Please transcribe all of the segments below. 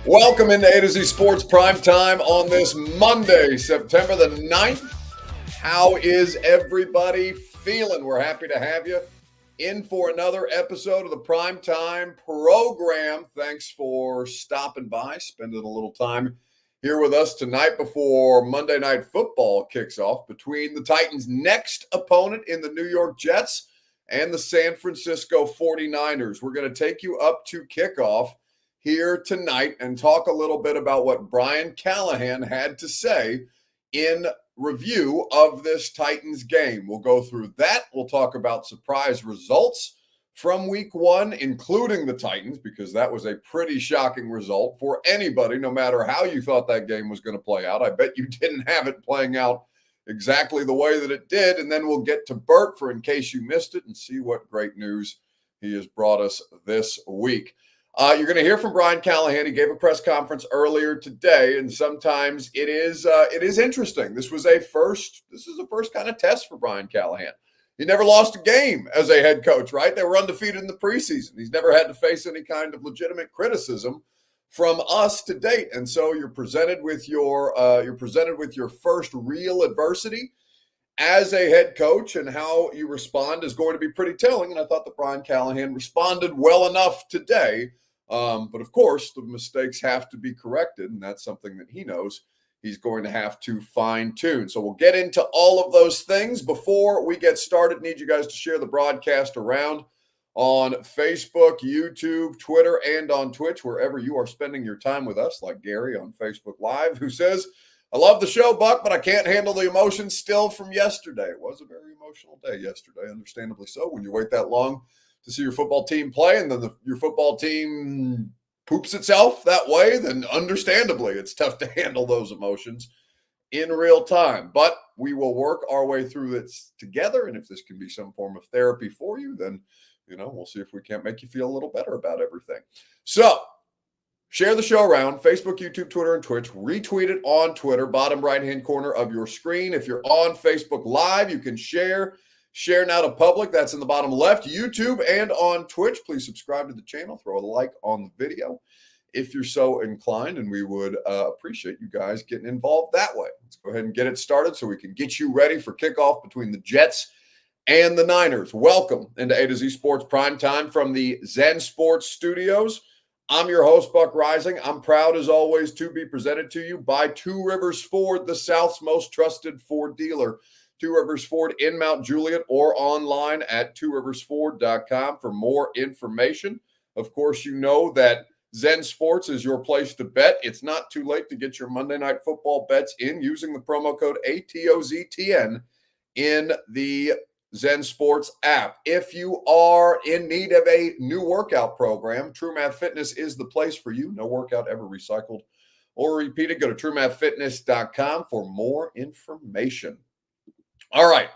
Welcome into A to Z Sports Prime Time on this Monday, September the 9th. How is everybody feeling? We're happy to have you in for another episode of the Prime Time program. Thanks for stopping by, spending a little time here with us tonight before Monday Night Football kicks off between the Titans' next opponent in the New York Jets and the San Francisco 49ers. We're going to take you up to kickoff here tonight and talk a little bit about what Brian Callahan had to say in review of this Titans game. We'll go through that. We'll talk about surprise results from week one, including the Titans, because that was a pretty shocking result for anybody, no matter how you thought that game was going to play out. I bet you didn't have it playing out exactly the way that it did. And then we'll get to Bert for in case you missed it and see what great news he has brought us this week. You're going to hear from Brian Callahan. He gave a press conference earlier today, and sometimes it is interesting. This is a first kind of test for Brian Callahan. He never lost a game as a head coach, right? They were undefeated in the preseason. He's never had to face any kind of legitimate criticism from us to date, and so you're presented with your first real adversity as a head coach, and how you respond is going to be pretty telling. And I thought that Brian Callahan responded well enough today. But of course, the mistakes have to be corrected, and that's something that he knows he's going to have to fine tune. So we'll get into all of those things. Before we get started, need you guys to share the broadcast around on Facebook, YouTube, Twitter, and on Twitch, wherever you are spending your time with us, like Gary on Facebook Live, who says, I love the show, Buck, but I can't handle the emotions still from yesterday. It was a very emotional day yesterday, understandably so, when you wait that long to see your football team play, and then your football team poops itself that way, then understandably it's tough to handle those emotions in real time. But we will work our way through this together, and if this can be some form of therapy for you, then we'll see if we can't make you feel a little better about everything. So share the show around Facebook, YouTube, Twitter, and Twitch. Retweet it on Twitter, bottom right-hand corner of your screen. If you're on Facebook Live, you can share now to public. That's in the bottom left. YouTube and on Twitch. Please subscribe to the channel. Throw a like on the video if you're so inclined, and we would appreciate you guys getting involved that way. Let's go ahead and get it started so we can get you ready for kickoff between the Jets and the Niners. Welcome into A to Z Sports Prime Time from the Zen Sports Studios. I'm your host, Buck Rising. I'm proud, as always, to be presented to you by Two Rivers Ford, the South's most trusted Ford dealer. Two Rivers Ford in Mount Juliet, or online at tworiversford.com for more information. Of course, you know that Zen Sports is your place to bet. It's not too late to get your Monday Night Football bets in using the promo code ATOZTN in the Zen Sports app. If you are in need of a new workout program, True Math Fitness is the place for you. No workout ever recycled or repeated. Go to truemathfitness.com for more information. All right.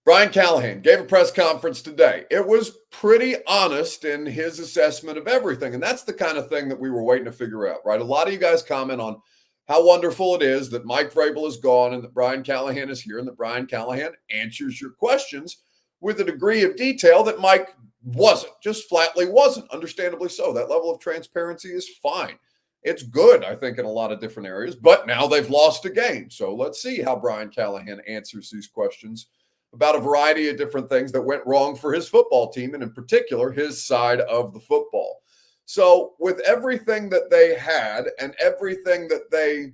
Brian Callahan gave a press conference today. It was pretty honest in his assessment of everything. And that's the kind of thing that we were waiting to figure out, right? A lot of you guys comment on how wonderful it is that Mike Vrabel is gone and that Brian Callahan is here, and that Brian Callahan answers your questions with a degree of detail that Mike wasn't, just flatly wasn't. Understandably so. That level of transparency is fine. It's good, I think, in a lot of different areas, but now they've lost a game. So let's see how Brian Callahan answers these questions about a variety of different things that went wrong for his football team, and in particular, his side of the football. So with everything that they had and everything that they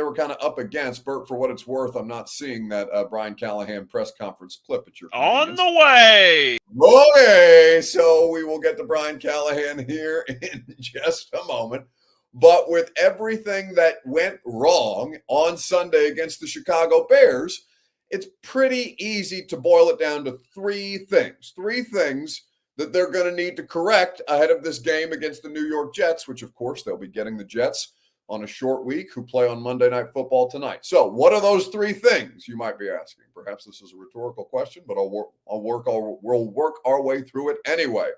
were kind of up against, Bert, for what it's worth, I'm not seeing that Brian Callahan press conference clip at your convenience. On the way. Okay, so we will get to Brian Callahan here in just a moment. But with everything that went wrong on Sunday against the Chicago Bears, it's pretty easy to boil it down to three things that they're going to need to correct ahead of this game against the New York Jets, which, of course, they'll be getting the Jets on a short week, who play on Monday Night Football tonight. So what are those three things, you might be asking? Perhaps this is a rhetorical question, but we'll work our way through it anyway.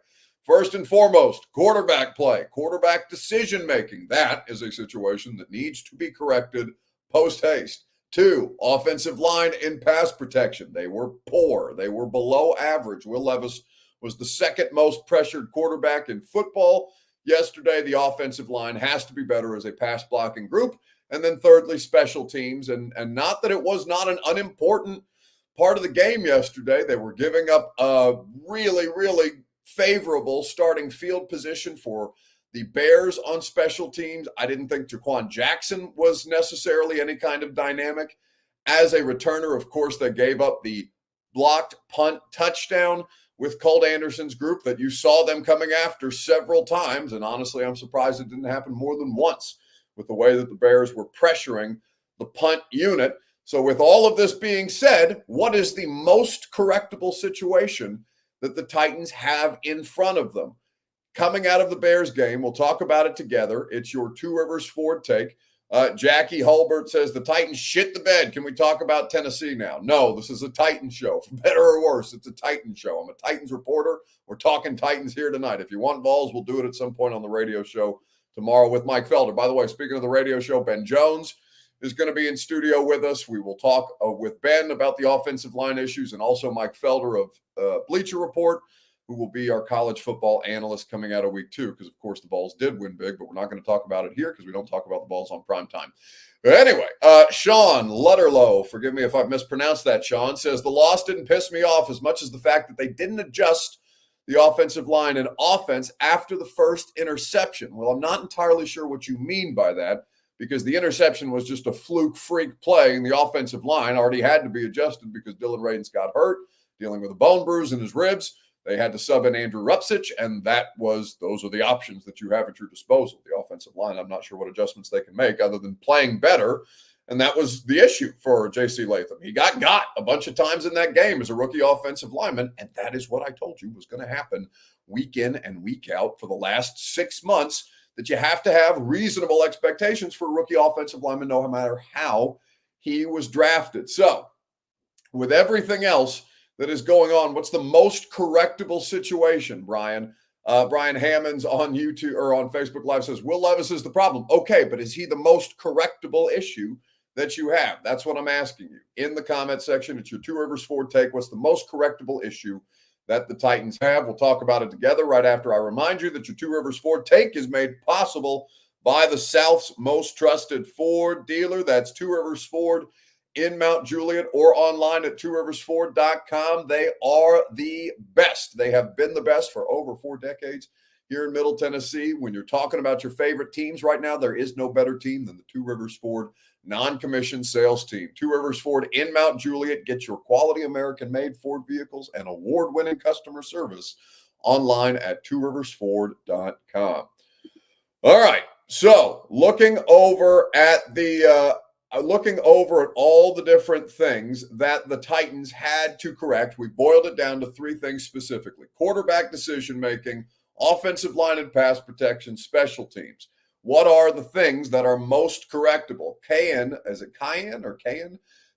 First and foremost, quarterback play, quarterback decision-making. That is a situation that needs to be corrected post-haste. 2, offensive line in pass protection. They were poor. They were below average. Will Levis was the second most pressured quarterback in football. yesterday. The offensive line has to be better as a pass blocking group. And then thirdly, special teams. And not that it was not an unimportant part of the game yesterday. They were giving up a really, really favorable starting field position for the Bears on special teams. I didn't think Jaquan Jackson was necessarily any kind of dynamic. As a returner, of course, they gave up the blocked punt touchdown with Colt Anderson's group that you saw them coming after several times. And honestly, I'm surprised it didn't happen more than once with the way that the Bears were pressuring the punt unit. So with all of this being said, what is the most correctable situation that the Titans have in front of them? Coming out of the Bears game, we'll talk about it together. It's your Two Rivers Ford take. Jackie Hulbert says the Titans shit the bed. Can we talk about Tennessee now? No, this is a Titans show. For better or worse, it's a Titans show. I'm a Titans reporter. We're talking Titans here tonight. If you want balls, we'll do it at some point on the radio show tomorrow with Mike Felder. By the way, speaking of the radio show, Ben Jones is going to be in studio with us. We will talk with Ben about the offensive line issues, and also Mike Felder of Bleacher Report, who will be our college football analyst coming out of week 2, because, of course, the Vols did win big, but we're not going to talk about it here because we don't talk about the Vols on prime time. But anyway, Sean Lutterlow, forgive me if I've mispronounced that, Sean, says the loss didn't piss me off as much as the fact that they didn't adjust the offensive line and offense after the first interception. Well, I'm not entirely sure what you mean by that, because the interception was just a fluke freak play, and the offensive line already had to be adjusted because Dylan Radins got hurt, dealing with a bone bruise in his ribs. They had to sub in Andrew Rupsich, and those are the options that you have at your disposal. The offensive line, I'm not sure what adjustments they can make other than playing better, and that was the issue for J.C. Latham. He got a bunch of times in that game as a rookie offensive lineman, and that is what I told you was going to happen week in and week out for the last 6 months, that you have to have reasonable expectations for a rookie offensive lineman no matter how he was drafted. So with everything else that is going on, what's the most correctable situation, Brian? Brian Hammonds on YouTube or on Facebook Live says, Will Levis is the problem. Okay, but is he the most correctable issue that you have? That's what I'm asking you. In the comment section, it's your Two Rivers Ford take. What's the most correctable issue that the Titans have? We'll talk about it together right after I remind you that your Two Rivers Ford take is made possible by the South's most trusted Ford dealer. That's Two Rivers Ford in Mount Juliet, or online at tworiversford.com. They are the best. They have been the best for over 4 decades here in Middle Tennessee. When you're talking about your favorite teams right now, there is no better team than the Two Rivers Ford non-commissioned sales team. Two Rivers Ford in Mount Juliet. Get your quality American-made Ford vehicles and award-winning customer service online at tworiversford.com. All right, so looking over at all the different things that the Titans had to correct, we boiled it down to 3 things specifically: quarterback decision-making, offensive line and pass protection, special teams. What are the things that are most correctable? Callahan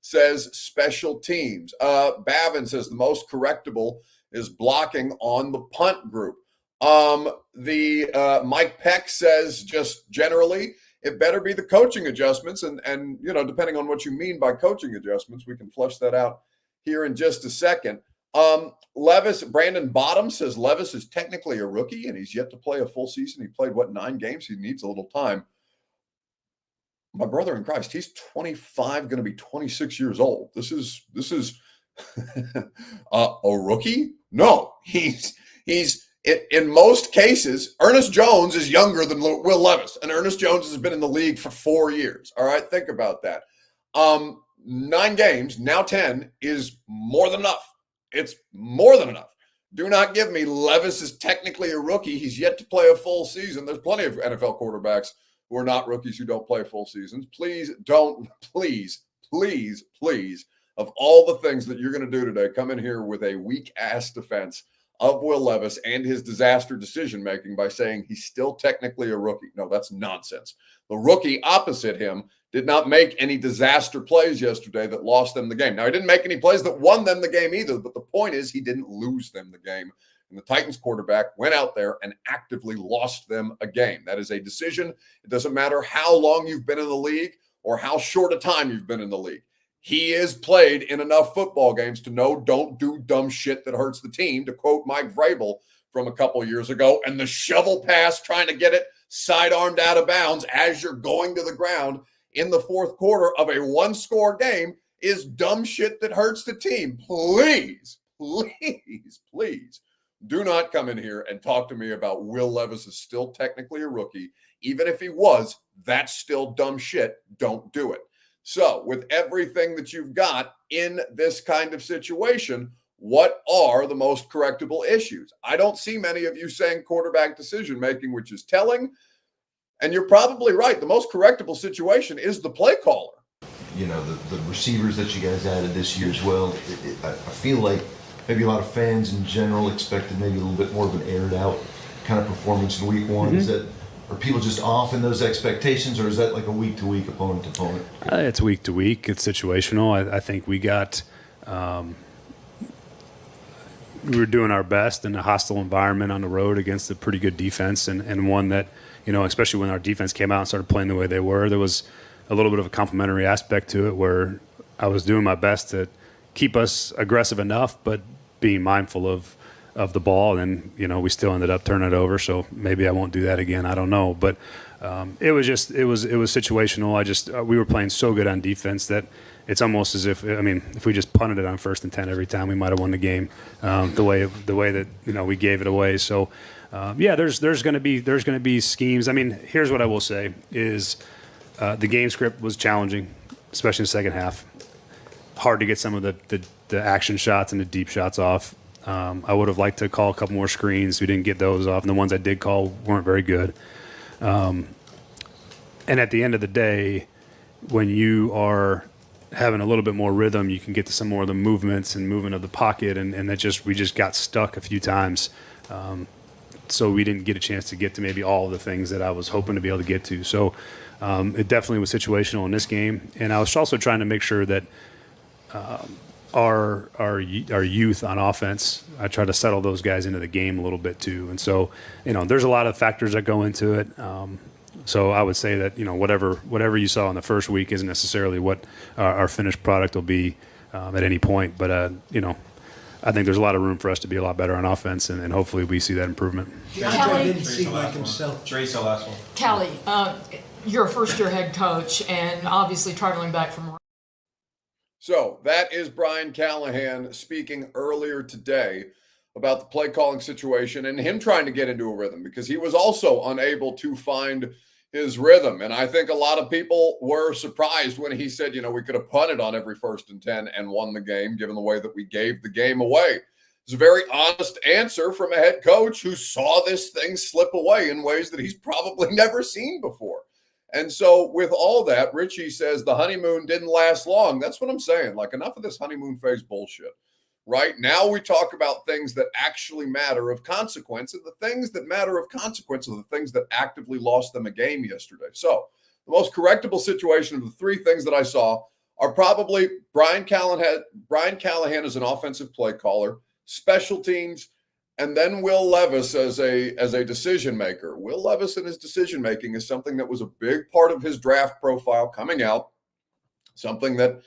says special teams. Bavin says the most correctable is blocking on the punt group. Mike Peck says just generally, it better be the coaching adjustments. And depending on what you mean by coaching adjustments, we can flush that out here in just a second. Brandon Bottom says Levis is technically a rookie and he's yet to play a full season. He played 9 games? He needs a little time. My brother in Christ, he's 25, going to be 26 years old. This is a rookie? No, he's in most cases, Ernest Jones is younger than Will Levis, and Ernest Jones has been in the league for 4 years. All right, think about that. 9 games, now 10, is more than enough. It's more than enough. Do not give me Levis is technically a rookie. He's yet to play a full season. There's plenty of NFL quarterbacks who are not rookies who don't play full seasons. Please, of all the things that you're going to do today, come in here with a weak-ass defense of Will Levis and his disaster decision-making by saying he's still technically a rookie. No, that's nonsense. The rookie opposite him did not make any disaster plays yesterday that lost them the game. Now, he didn't make any plays that won them the game either, but the point is he didn't lose them the game. And the Titans quarterback went out there and actively lost them a game. That is a decision. It doesn't matter how long you've been in the league or how short a time you've been in the league. He is played in enough football games to know don't do dumb shit that hurts the team, to quote Mike Vrabel from a couple years ago. And the shovel pass, trying to get it sidearmed out of bounds as you're going to the ground in the fourth quarter of a one-score game is dumb shit that hurts the team. Please do not come in here and talk to me about Will Levis is still technically a rookie. Even if he was, that's still dumb shit. Don't do it. So with everything that you've got in this kind of situation, what are the most correctable issues? I don't see many of you saying quarterback decision-making, which is telling. And you're probably right. The most correctable situation is the play caller. You know, the receivers that you guys added this year as well. I feel like maybe a lot of fans in general expected maybe a little bit more of an aired out kind of performance in week one. Mm-hmm. Are people just off in those expectations, or is that like a week to week, opponent to opponent? It's week to week. It's situational. I think we got we were doing our best in a hostile environment on the road against a pretty good defense, and one that, you know, especially when our defense came out and started playing the way they were, there was a little bit of a complimentary aspect to it where I was doing my best to keep us aggressive enough, but being mindful of the ball. And, you know, we still ended up turning it over. So maybe I won't do that again. I don't know. But it was situational. We were playing so good on defense that it's almost as if, I mean, if we just punted it on 1st and 10 every time, we might have won the game the way that, you know, we gave it away. So, there's going to be schemes. I mean, here's what I will say is the game script was challenging, especially in the second half. Hard to get some of the action shots and the deep shots off. I would have liked to call a couple more screens. We didn't get those off, and the ones I did call weren't very good. And at the end of the day, when you are having a little bit more rhythm, you can get to some more of the movements and movement of the pocket, and we just got stuck a few times. So we didn't get a chance to get to maybe all of the things that I was hoping to be able to get to. So it definitely was situational in this game. And I was also trying to make sure that our youth on offense, I try to settle those guys into the game a little bit too. And so, you know, there's a lot of factors that go into it. So I would say that, you know, whatever you saw in the first week isn't necessarily what our finished product will be at any point. But, you know, I think there's a lot of room for us to be a lot better on offense, and hopefully we see that improvement. DeAndre didn't seem like himself. Trace, the last one. Callie, you're a first-year head coach, and obviously traveling back from. So that is Brian Callahan speaking earlier today about the play calling situation and him trying to get into a rhythm, because he was also unable to find his rhythm. And I think a lot of people were surprised when he said, you know, we could have punted on every 1st and 10 and won the game, given the way that we gave the game away. It's a very honest answer from a head coach who saw this thing slip away in ways that he's probably never seen before. And so with all that, Richie says the honeymoon didn't last long. That's what I'm saying. Like, enough of this honeymoon phase bullshit. Right now we talk about things that actually matter of consequence, and the things that matter of consequence are the things that actively lost them a game yesterday. So the most correctable situation of the three things that I saw are probably Brian Callahan as an offensive play caller, special teams, and then Will Levis as a decision maker. Will Levis and his decision making is something that was a big part of his draft profile coming out, something that,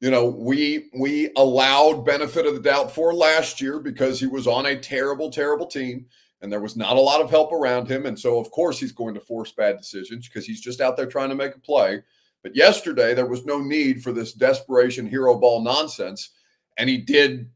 you know, we allowed benefit of the doubt for last year because he was on a terrible, terrible team and there was not a lot of help around him. And so, of course, he's going to force bad decisions because he's just out there trying to make a play. But yesterday, there was no need for this desperation hero ball nonsense. And he did,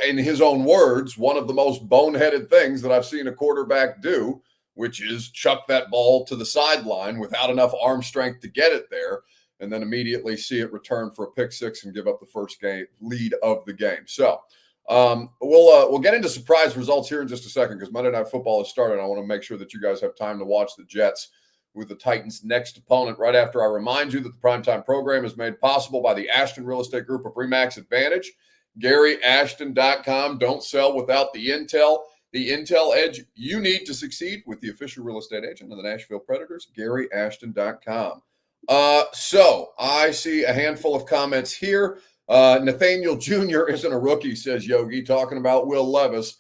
in his own words, one of the most boneheaded things that I've seen a quarterback do, which is chuck that ball to the sideline without enough arm strength to get it there, and then immediately see it return for a pick six and give up the first game lead of the game. So we'll get into surprise results here in just a second because Monday Night Football has started. I want to make sure that you guys have time to watch the Jets with the Titans' next opponent right after I remind you that the Primetime program is made possible by the Ashton Real Estate Group of RE/MAX Advantage. GaryAshton.com. Don't sell without the intel edge you need to succeed with the official real estate agent of the Nashville Predators, GaryAshton.com. So I see a handful of comments here. Nathaniel Jr. isn't a rookie, says Yogi, talking about Will Levis.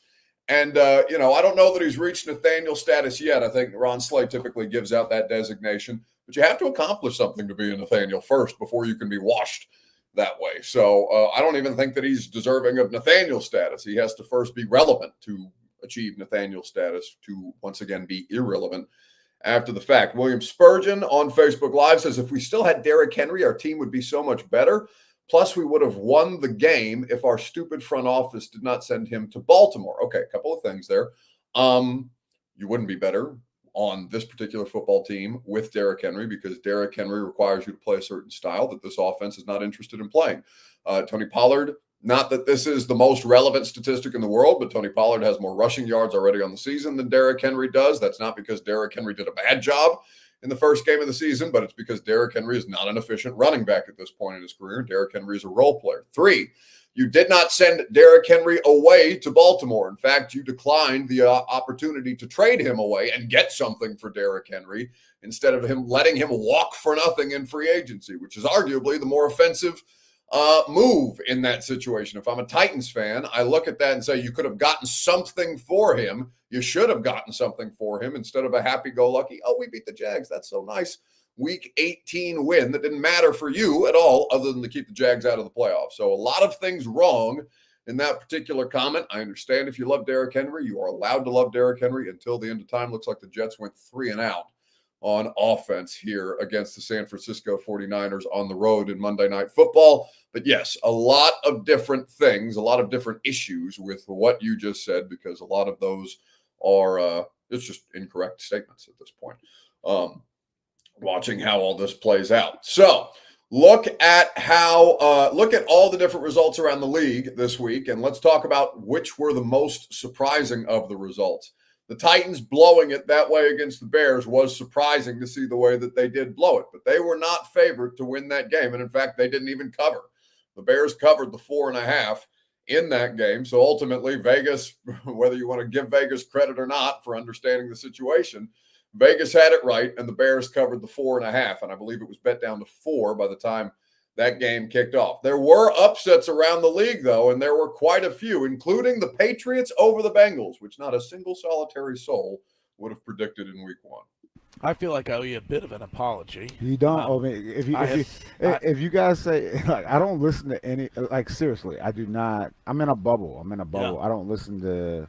And, I don't know that he's reached Nathaniel status yet. I think Ron Slay typically gives out that designation. But you have to accomplish something to be a Nathaniel first before you can be washed that way. So I don't even think that he's deserving of Nathaniel status. He has to first be relevant to achieve Nathaniel status to once again be irrelevant after the fact. William Spurgeon on Facebook Live says, if we still had Derrick Henry, our team would be so much better. Plus, we would have won the game if our stupid front office did not send him to Baltimore. Okay, a couple of things there. You wouldn't be better on this particular football team with Derrick Henry because Derrick Henry requires you to play a certain style that this offense is not interested in playing. Tony Pollard, not that this is the most relevant statistic in the world, but Tony Pollard has more rushing yards already on the season than Derrick Henry does. That's not because Derrick Henry did a bad job in the first game of the season, but it's because Derrick Henry is not an efficient running back at this point in his career. Derrick Henry is a role player. 3, you did not send Derrick Henry away to Baltimore. In fact, you declined the opportunity to trade him away and get something for Derrick Henry instead of him letting him walk for nothing in free agency, which is arguably the more offensive move in that situation. If I'm a Titans fan, I look at that and say, you could have gotten something for him. You should have gotten something for him instead of a happy-go-lucky, oh, we beat the Jags. That's so nice. Week 18 win that didn't matter for you at all other than to keep the Jags out of the playoffs. So a lot of things wrong in that particular comment. I understand if you love Derrick Henry, you are allowed to love Derrick Henry until the end of time. Looks like the Jets went 3 and out on offense here against the San Francisco 49ers on the road in Monday Night Football. But yes, a lot of different things, a lot of different issues with what you just said, because a lot of those are it's just incorrect statements at this point. Watching how all this plays out. So look at how look at all the different results around the league this week, and let's talk about which were the most surprising of the results. The Titans blowing it that way against the Bears was surprising to see the way that they did blow it, but they were not favored to win that game. And in fact, they didn't even cover. The Bears covered the 4.5 in that game. So ultimately, Vegas, whether you want to give Vegas credit or not for understanding the situation, Vegas had it right, and the Bears covered the 4.5. And I believe it was bet down to 4 by the time that game kicked off. There were upsets around the league, though, and there were quite a few, including the Patriots over the Bengals, which not a single solitary soul would have predicted in week 1. I feel like I owe you a bit of an apology. You don't owe me. If you guys say, like, I don't listen to any, like, seriously, I do not. I'm in a bubble. Yeah. I don't listen to,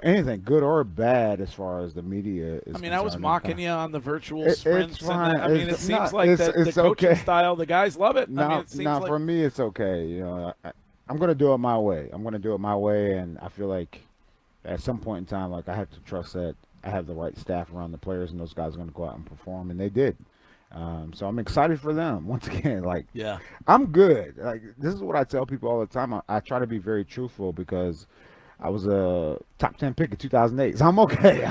anything good or bad as far as the media is concerned. I was mocking you on the virtual sprints. It's fine. It seems like the coaching style, the guys love it. No, it seems like... for me, it's okay. I'm going to do it my way. And I feel like at some point in time, like, I have to trust that I have the right staff around the players, and those guys are going to go out and perform, and they did. So I'm excited for them. Once again, I'm good. Like, this is what I tell people all the time. I try to be very truthful because I was a top 10 pick in 2008, so I'm okay.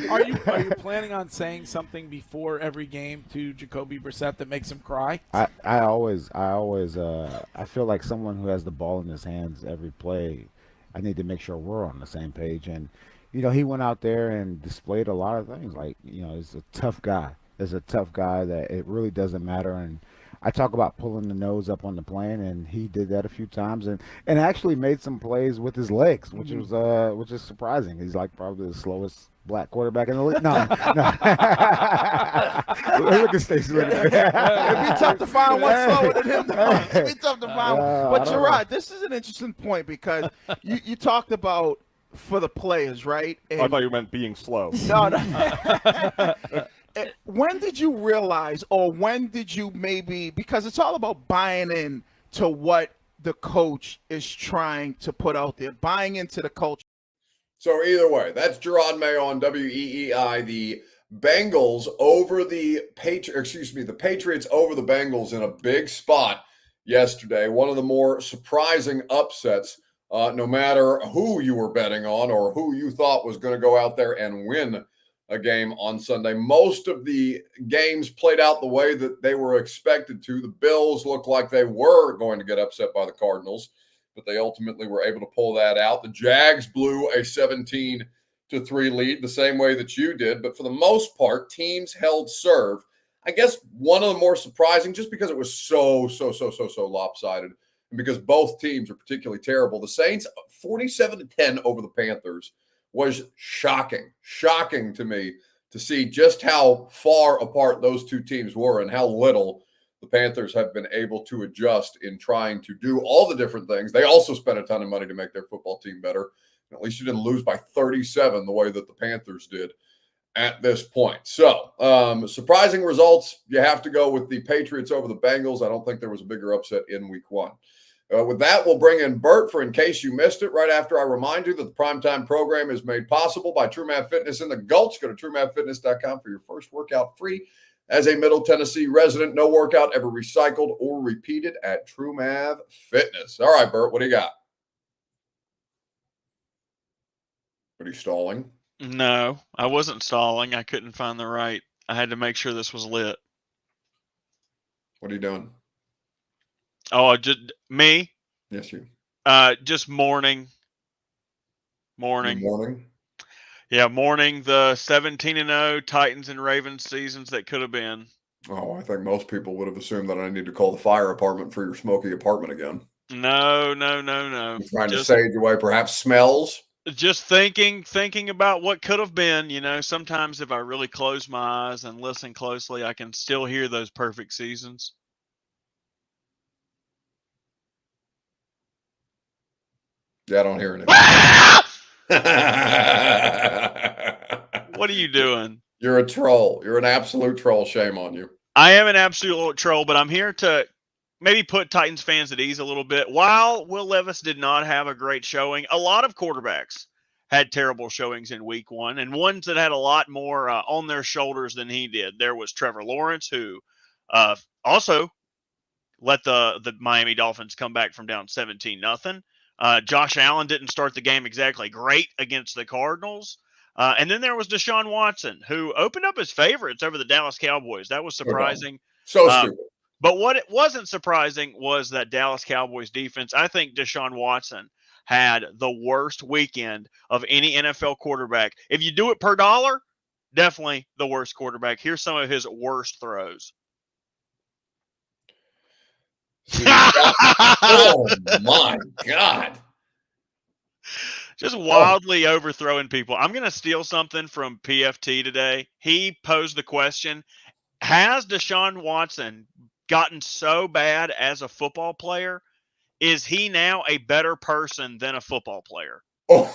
Are you planning on saying something before every game to Jacoby Brissett that makes him cry? I always I feel like someone who has the ball in his hands every play. I need to make sure we're on the same page. And, he went out there and displayed a lot of things. Like, he's a tough guy. There's a tough guy that it really doesn't matter. And I talk about pulling the nose up on the plane, and he did that a few times and actually made some plays with his legs, which is surprising. He's like probably the slowest black quarterback in the league. No. Look at Stacey. It'd be tough to find one slower than him. It'd be tough to find one. But you're right. This is an interesting point because you talked about for the players, right? And I thought you meant being slow. No. When did you realize, or when did you maybe, because it's all about buying in to what the coach is trying to put out there, buying into the culture. So either way, that's Gerard Mayo on WEEI. The Bengals over the Patriots over the Bengals in a big spot yesterday. One of the more surprising upsets, no matter who you were betting on or who you thought was going to go out there and win a game on Sunday. Most of the games played out the way that they were expected to. The Bills looked like they were going to get upset by the Cardinals, but they ultimately were able to pull that out. The Jags blew a 17-3 lead the same way that you did, but for the most part, teams held serve. I guess one of the more surprising, just because it was so lopsided, and because both teams are particularly terrible, the Saints 47-10 over the Panthers was shocking to me to see just how far apart those two teams were and how little the Panthers have been able to adjust in trying to do all the different things. They also spent a ton of money to make their football team better. At least you didn't lose by 37 the way that the Panthers did at this point. So, surprising results. You have to go with the Patriots over the Bengals. I don't think there was a bigger upset in week one. With that, we'll bring in Bert for In Case You Missed It, right after I remind you that the Primetime program is made possible by TrueMath Fitness in the Gulch. Go to TrueMathFitness.com for your first workout free. As a Middle Tennessee resident, no workout ever recycled or repeated at TrueMath Fitness. All right, Bert, what do you got? Are you stalling? No, I wasn't stalling. I couldn't find the right. I had to make sure this was lit. What are you doing? Oh, just me? Yes, you. Just mourning. Morning. Yeah, mourning the 17-0 Titans and Ravens seasons that could have been. Oh, I think most people would have assumed that I need to call the fire department for your smoky apartment again. No. You're trying to sage away perhaps smells? Just thinking about what could have been. You know, sometimes if I really close my eyes and listen closely, I can still hear those perfect seasons. Yeah, I don't hear anything. What are you doing? You're a troll. You're an absolute troll. Shame on you. I am an absolute troll, but I'm here to maybe put Titans fans at ease a little bit. While Will Levis did not have a great showing, a lot of quarterbacks had terrible showings in week one, and ones that had a lot more on their shoulders than he did. There was Trevor Lawrence, who also let the Miami Dolphins come back from down 17-0. Josh Allen didn't start the game exactly great against the Cardinals. And then there was Deshaun Watson, who opened up his favorites over the Dallas Cowboys. That was surprising. So stupid. But what it wasn't surprising was that Dallas Cowboys defense. I think Deshaun Watson had the worst weekend of any NFL quarterback. If you do it per dollar, definitely the worst quarterback. Here's some of his worst throws. Oh, my God. Just wildly overthrowing people. I'm going to steal something from PFT today. He posed the question, has Deshaun Watson gotten so bad as a football player? Is he now a better person than a football player? Oh.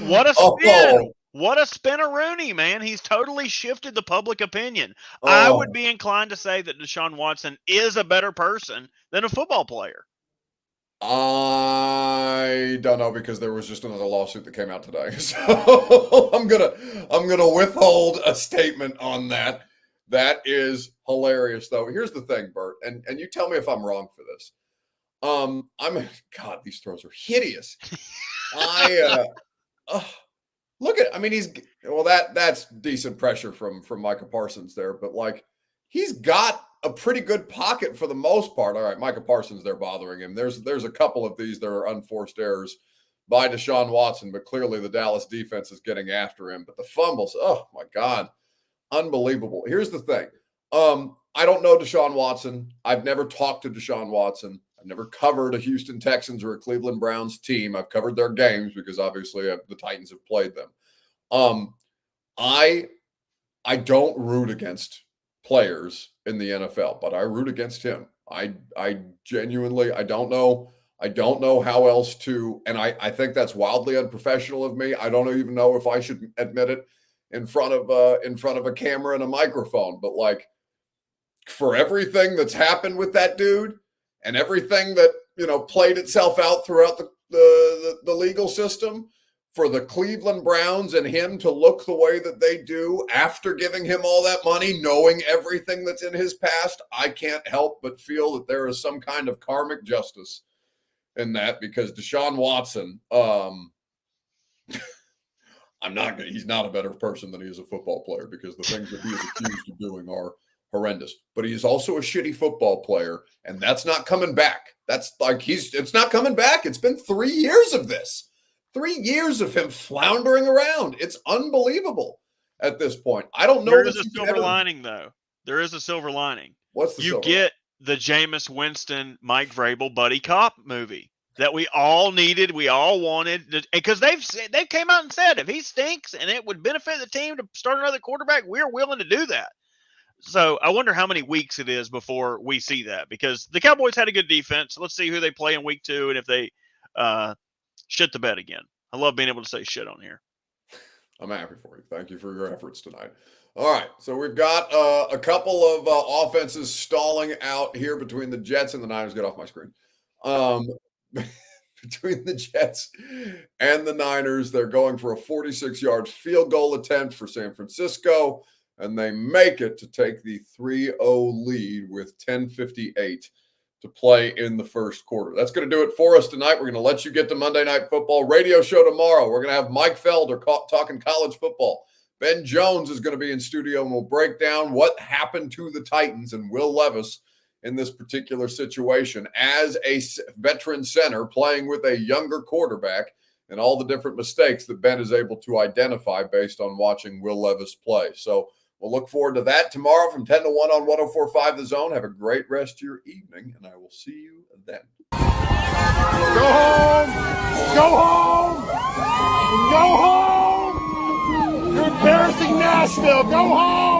What a spin. Oh. What a spin-a-rooney, man. He's totally shifted the public opinion. Oh. I would be inclined to say that Deshaun Watson is a better person than a football player. I don't know, because there was just another lawsuit that came out today. So I'm gonna withhold a statement on that. That is hilarious, though. Here's the thing, Bert, and you tell me if I'm wrong for this. God, these throws are hideous. Look at, I mean, that's decent pressure from Micah Parsons there, but like, he's got a pretty good pocket for the most part. All right, Micah Parsons, they're bothering him. There's a couple of these that are unforced errors by Deshaun Watson, but clearly the Dallas defense is getting after him. But the fumbles, oh my God, unbelievable. Here's the thing. I don't know Deshaun Watson. I've never talked to Deshaun Watson. I've never covered a Houston Texans or a Cleveland Browns team. I've covered their games because obviously the Titans have played them. I don't root against players in the NFL, but I root against him. I genuinely, I don't know how else to, and I think that's wildly unprofessional of me. I don't even know if I should admit it in front of a camera and a microphone, but like, for everything that's happened with that dude and everything that, played itself out throughout the legal system, for the Cleveland Browns and him to look the way that they do after giving him all that money, knowing everything that's in his past, I can't help but feel that there is some kind of karmic justice in that, because Deshaun Watson, he's not a better person than he is a football player, because the things that he is accused of doing are horrendous. But he is also a shitty football player, and that's not coming back. That's like, it's not coming back. It's been 3 years of this. 3 years of him floundering around. It's unbelievable at this point. I don't know. There is a silver lining, though. There is a silver lining. What's the silver? You get the Jameis Winston, Mike Vrabel buddy cop movie that we all needed, we all wanted, because they came out and said if he stinks and it would benefit the team to start another quarterback, we're willing to do that. So I wonder how many weeks it is before we see that, because the Cowboys had a good defense. Let's see who they play in week 2 and if they shit the bed again. I love being able to say shit on here. I'm happy for you. Thank you for your efforts tonight. All right, so we've got a couple of offenses stalling out here between the Jets and the Niners. Get off my screen. Between the Jets and the Niners, they're going for a 46-yard field goal attempt for San Francisco, and they make it to take the 3-0 lead with 10:58 to play in the first quarter. That's going to do it for us tonight. We're going to let you get to Monday Night Football radio show tomorrow. We're going to have Mike Felder talking college football. Ben Jones is going to be in studio, and we'll break down what happened to the Titans and Will Levis in this particular situation as a veteran center playing with a younger quarterback, and all the different mistakes that Ben is able to identify based on watching Will Levis play. So we'll look forward to that tomorrow from 10 to 1 on 104.5 The Zone. Have a great rest of your evening, and I will see you then. Go home! Go home! Go home! You're embarrassing Nashville! Go home!